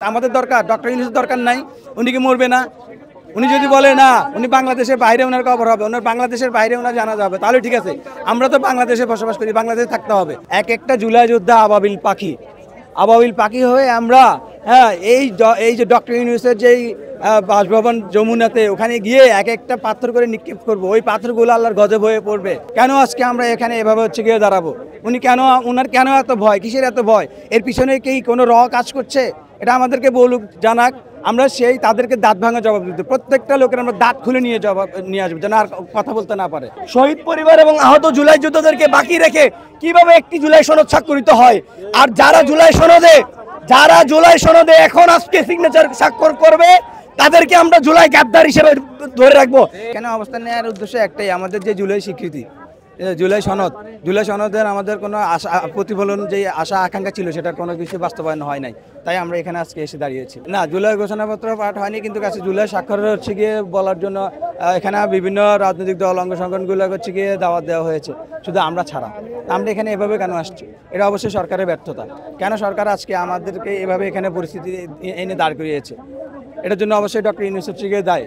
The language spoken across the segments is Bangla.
আমাদের দরকার ডক্টর ইউনূসের দরকার নাই। উনি কি মরবে না? উনি যদি বলে না উনি বাংলাদেশের বাইরে ওনার কবর হবে, ওনার বাংলাদেশের বাইরে ওনার জানা যাবে, তাহলে ঠিক আছে। আমরা তো বাংলাদেশে বসবাস করি, বাংলাদেশে থাকতে হবে। এক একটা জুলাই যোদ্ধা আবাবিল পাখি হয়ে আমরা এই যে ডক্টর ইউনূসের যেই বাসভবন যমুনাতে, ওখানে গিয়ে এক একটা পাথর করে নিক্ষেপ করব। ওই পাথরগুলো আল্লাহর গজব হয়ে পড়বে। কেন আজকে আমরা এখানে এভাবে গিয়ে দাঁড়াবো? ওনার কেন এত ভয়? কিসের এত ভয়? এর পিছনে কি কোনো কাজ করছে? এটা আমাদেরকে বলুক, জানাক। আমরা তাদেরকে দাঁত ভাঙা জবাব দিতে, প্রত্যেকটা লোকের আমরা দাঁত খুলে নিয়ে আসবো, যেন আর কথা বলতে না পারে। শহীদ পরিবার এবং আহত জুলাই যোদ্ধাদেরকে বাকি রেখে কিভাবে একটি জুলাই সনদ স্বাক্ষরিত হয়, আর যারা জুলাই সনদে এখন আজকে সিগনেচার স্বাক্ষর করবে তাদেরকে আমরা জুলাই গাদ্দার হিসেবে ধরে রাখবো। কেন অবস্থান নেওয়ার উদ্দেশ্য একটাই, আমাদের যে জুলাই স্বীকৃতি, জুলাই সনদের আমাদের কোনো আশা প্রতিফলন, যে আশা আকাঙ্ক্ষা ছিল, সেটার কোনো কিছু বাস্তবায়ন হয় নাই। তাই আমরা এখানে আজকে এসে দাঁড়িয়েছি। না, জুলাই ঘোষণাপত্র পাঠ হয়নি, কিন্তু কাছে জুলাই স্বাক্ষর গিয়ে বলার জন্য এখানে বিভিন্ন রাজনৈতিক দল, অঙ্গ সংগঠনগুলো গিয়ে দাওয়াত দেওয়া হয়েছে, শুধু আমরা ছাড়া। আমরা এখানে এভাবে কেন আসছি? এটা অবশ্যই সরকারের ব্যর্থতা। কেন সরকার আজকে আমাদেরকে এভাবে এখানে পরিস্থিতি এনে দাঁড় করিয়েছে? এটার জন্য অবশ্যই ডক্টর ইউনূস দায়ী।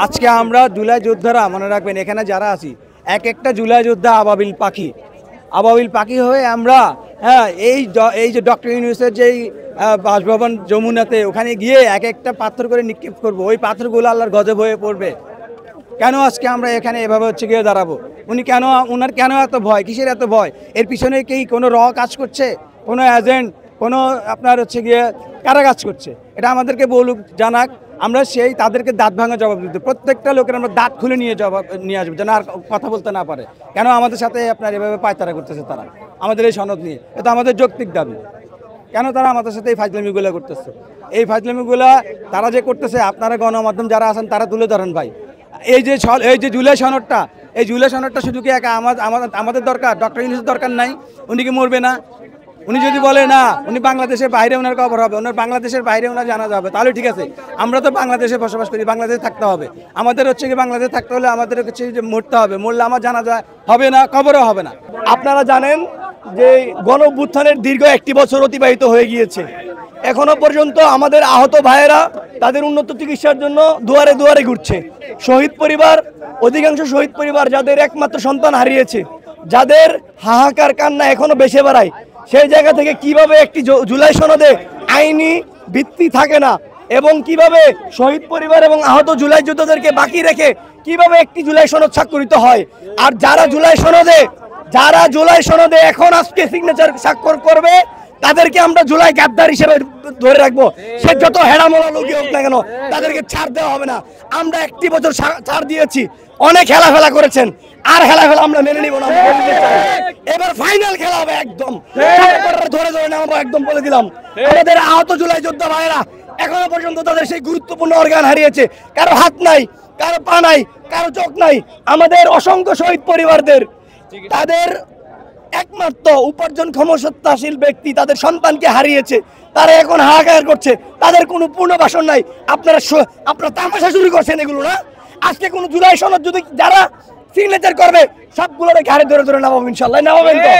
আজকে আমরা জুলাই যোদ্ধারা, মনে রাখবেন, এখানে যারা আছি, এক একটা জুলাই যোদ্ধা আবাবিল পাখি হয়ে আমরা এই যে ডক্টর ইউনূসের যেই বাসভবন যমুনাতে, ওখানে গিয়ে এক একটা পাথর করে নিক্ষেপ করব। ওই পাথরগুলো আল্লাহর গজব হয়ে পড়বে। কেন আজকে আমরা এখানে এভাবে গিয়ে দাঁড়াবো? ওনার কেন এত ভয়? কিসের এত ভয়? এর পিছনে কি কোনো কাজ করছে? কোনো এজেন্ট, কোনো আপনার গিয়ে কারা কাজ করছে? এটা আমাদেরকে বলুক, জানাক। আমরা তাদেরকে দাঁত ভাঙা জবাব দিতে, প্রত্যেকটা লোকের আমরা দাঁত খুলে নিয়ে আসবো, যেন আর কথা বলতে না পারে। কেন আমাদের সাথে আপনার এভাবে পায়তারা করতেছে তারা আমাদের এই সনদ নিয়ে? এটা আমাদের যৌক্তিক দাবি। কেন তারা আমাদের সাথে এই ফাজলামিগুলো করতেছে? এই ফাজলামিগুলো তারা যে করতেছে, আপনারা গণমাধ্যম যারা আছেন তারা তুলে ধরেন ভাই। এই যে জুলাই সনদটা শুধু কি একা আমাদের দরকার, ডক্টর ইউনূসের দরকার নাই? উনি কি মরবে না? উনি যদি বলে না উনি বাংলাদেশের বাইরে ওনার কবর হবে, ওনার বাংলাদেশের বাইরে ওনার জানা যাবে, তাহলে ঠিক আছে। আমরা তো বাংলাদেশে বসবাস করি, বাংলাদেশে থাকতে হবে। আমাদের কি বাংলাদেশে থাকতে হলে আমাদের যে মরতে হবে, মরলে আমার জানাজা হবে না, কবরও হবে না। আপনারা জানেন যে গণ অভ্যুত্থানের দীর্ঘ 1 বছর অতিবাহিত হয়ে গিয়েছে। এখনো পর্যন্ত আমাদের আহত ভাইয়েরা তাদের উন্নত চিকিৎসার জন্য দুয়ারে দুয়ারে ঘুরছে। অধিকাংশ শহীদ পরিবার যাদের একমাত্র সন্তান হারিয়েছে, যাদের হাহাকার কান্না এখনো বেশি বাড়ায়, সেই জায়গা থেকে কিভাবে একটি জুলাই সনদে আইনি ভিত্তি থাকে না, এবং কিভাবে শহীদ পরিবার এবং আহত জুলাই যোদ্ধাদেরকে বাকি রেখে কিভাবে একটি জুলাই সনদ স্বাক্ষরিত হয়, আর যারা জুলাই সনদে এখন আজকে সিগনেচার স্বাক্ষর করবে তাদেরকে আমরা জুলাই গাদ্দার হিসেবে ধরে রাখবো। সে যত হেরামোলা লোকই হোক না কেন, তাদেরকে ছাড় দেওয়া হবে না। আমরা 1 বছর ছাড় দিয়েছি, অনেক হেলাফেলা করেছেন, আর হেলাফেলা আমরা মেনে নিব না। এবার ফাইনাল খেলা হবে, একদম ধরে নামাবো, একদম বলে দিলাম। আমাদের আহত জুলাই যোদ্ধা ভাইয়েরা এখনো পর্যন্ত তাদের সেই গুরুত্বপূর্ণ অর্গান হারিয়েছে। কারো হাত নাই, কারো পা নাই, কারো চোখ নাই। আমাদের অসংখ্য শহীদ পরিবারদের তাদের একমাত্র উপার্জন ক্ষমতাশীল ব্যক্তি তাদের সন্তানকে হারিয়েছে, তারা এখন হাহাকার করছে, তাদের কোনো পূর্ণবাসন নাই। আপনারা তামাশা শুরু করছেন এগুলো না? আজকে কোনো জুলাই সনদ যদি যারা সিগনেচার করবে, সবগুলোরে ঘাড়ে ধরে নামাবো, ইনশাআল্লাহ নামাবেন তো।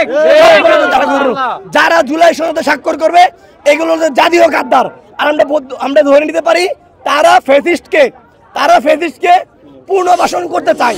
যারা জুলাই সনদে স্বাক্ষর করবে এগুলো জাতীয় গাদ্দার। আর আমরা ধরে নিতে পারি তারা ফ্যাসিস্টকে পুনর্বাসন করতে চায়।